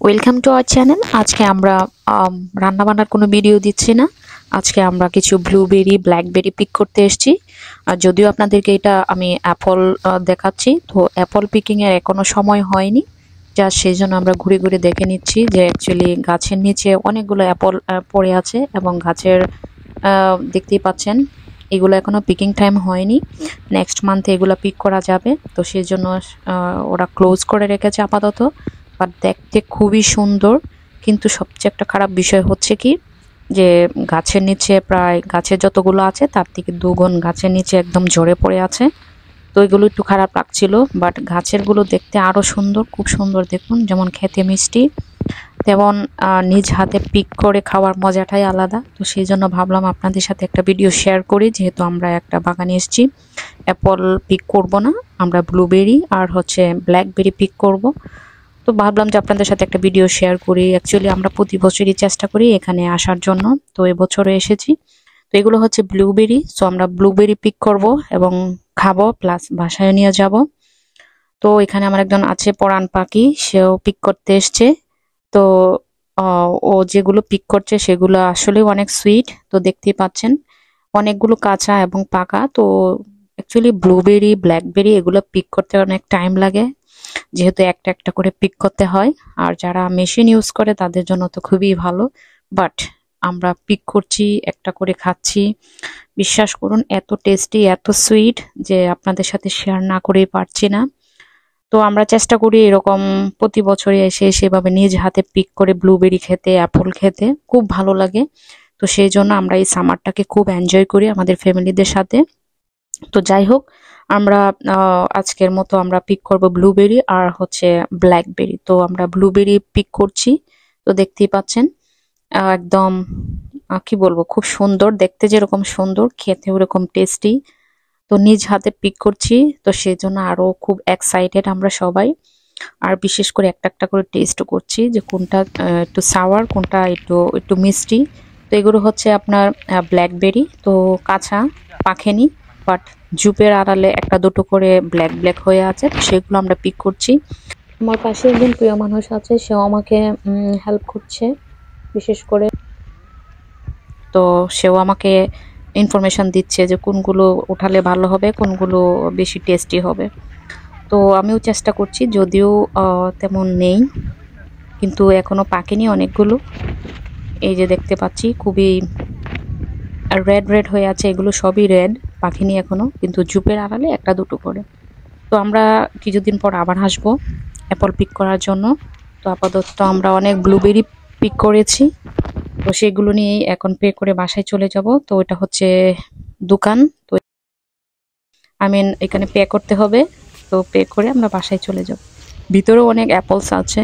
Welcome to our channel. আজকে আমরা রান্না বান্নার কোনো ভিডিও দিচ্ছি না। আজকে আমরা কিছু ব্লুবেরি ব্ল্যাকবেরি পিক করতে এসেছি। আর যদিও আপনাদেরকে এটা আমি অ্যাপল দেখাচ্ছি, তো অ্যাপল পিকিং এর এখনো সময় হয়নি, যা সেই জন্য আমরা ঘুরে ঘুরে দেখে নিচ্ছি যে অ্যাকচুয়ালি গাছের নিচে অনেকগুলো অ্যাপল পড়ে আছে এবং গাছের দেখতেই পাচ্ছেন এগুলো এখনো পিকিং টাইম হয়নি। নেক্সট মান্থে এগুলো পিক করা যাবে, তো সেই জন্য ওরা ক্লোজ করে রেখেছে আপাতত। বাট দেখতে খুবই সুন্দর, কিন্তু সবচেয়ে একটা খারাপ বিষয় হচ্ছে কি যে গাছের নিচে প্রায় গাছের যতগুলো আছে তার থেকে দুগুণ গাছের নিচে একদম ঝরে পড়ে আছে। তো এগুলো একটু খারাপ লাগছিল, বাট গাছেরগুলো দেখতে আরো সুন্দর, খুব সুন্দর। দেখুন যেমন খেতে মিষ্টি, তেমন নিজ হাতে পিক করে খাওয়ার মজাটাই আলাদা। তো সেই জন্য ভাবলাম আপনাদের সাথে একটা ভিডিও শেয়ার করি, যেহেতু আমরা একটা বাগানে এসেছি। অ্যাপল পিক করব না, আমরা ব্লুবেরি আর ব্ল্যাকবেরি পিক করব। তো ভাবলাম যে আপনাদের সাথে একটা ভিডিও শেয়ার করি। অ্যাকচুয়ালি আমরা প্রতি বছরই চেষ্টা করি এখানে আসার জন্য, তো এবছরও এসেছি। তো এগুলো হচ্ছে ব্লুবেরি, সো আমরা ব্লুবেরি পিক করব এবং খাবো, প্লাস বাসায় নিয়ে যাব। তো এখানে আমার একজন আছে পরাণ পাখি, সেও পিক করতে এসছে। তো ও যেগুলো পিক করছে সেগুলো আসলে অনেক সুইট। তো দেখতেই পাচ্ছেন অনেকগুলো কাঁচা এবং পাকা। তো অ্যাকচুয়ালি ব্লুবেরি ব্ল্যাকবেরি এগুলো পিক করতে অনেক টাইম লাগে, যেহেতু একটা একটা করে পিক করতে হয়। আর যারা মেশিন ইউজ করে তাদের জন্য তো খুবই ভালো, বাট আমরা পিক করছি, একটা করে খাচ্ছি। বিশ্বাস করুন এত টেস্টি, এত সুইট যে আপনাদের সাথে শেয়ার না করেই পারছি না। তো আমরা চেষ্টা করি এরকম প্রতি বছরে এসে সেভাবে নিজ হাতে পিক করে ব্লুবেরি খেতে, অ্যাপল খেতে খুব ভালো লাগে। তো সেই জন্য আমরা এই সামারটাকে খুব এনজয় করি আমাদের ফ্যামিলিদের সাথে। তো যাই হোক, আমরা আজকের মতো আমরা পিক করব ব্লুবেরি আর ব্ল্যাকবেরি। তো আমরা ব্লুবেরি পিক করছি। তো দেখতেই পাচ্ছেন একদম কি বলবো, খুব সুন্দর দেখতে, যেরকম সুন্দর খেতে ওরকম টেস্টি। তো নিজ হাতে পিক করছি, তো সেই জন্য আরো খুব এক্সাইটেড আমরা সবাই। আর বিশেষ করে একটা একটা করে টেস্ট করছি যে কোনটা একটু সাওয়ার, কোনটা একটু একটু মিষ্টি। তো এগুলো হচ্ছে আপনার ব্ল্যাকবেরি, তো কাঁচা পাখেনি, বাট জুপের আড়ালে একটা দুটো করে ব্ল্যাক ব্ল্যাক হয়ে আছে, তো সেগুলো আমরা পিক করছি। আমার পাশে একজন প্রিয় মানুষ আছে, সেও আমাকে হেল্প করছে বিশেষ করে। তো সেও আমাকে ইনফরমেশন দিচ্ছে যে কোনগুলো উঠালে ভালো হবে, কোনগুলো বেশি টেস্টি হবে। তো আমিও চেষ্টা করছি, যদিও তেমন নেই, কিন্তু এখনো পাকেনি অনেকগুলো। এই যে দেখতে পাচ্ছি খুবই রেড রেড হয়ে আছে, এগুলো সবই রেড, পাকেনি এখনো, কিন্তু জুপের আড়ালে একটা দুটো করে। তো আমরা কিছুদিন পর আবার আসবো অ্যাপল পিক করার জন্য। তো আপাতত আমরা অনেক ব্লুবেরি পিক করেছি, তো সেগুলো নিয়েই এখন পে করে বাসায় চলে যাব। তো এটা হচ্ছে দোকান, তো এখানে পে করতে হবে। তো পে করে আমরা বাসায় চলে যাব। ভিতরেও অনেক অ্যাপলস আছে,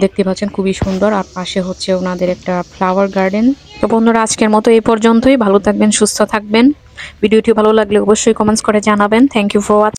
দেখতে পাচ্ছেন খুবই সুন্দর। আর পাশে হচ্ছে ওনাদের একটা ফ্লাওয়ার গার্ডেন। তো বন্ধুরা, আজকের মতো এই পর্যন্তই। ভালো থাকবেন, সুস্থ থাকবেন। ভিডিওটি ভালো লাগলে অবশ্যই কমেন্টস করে জানাবেন। Thank you for watching.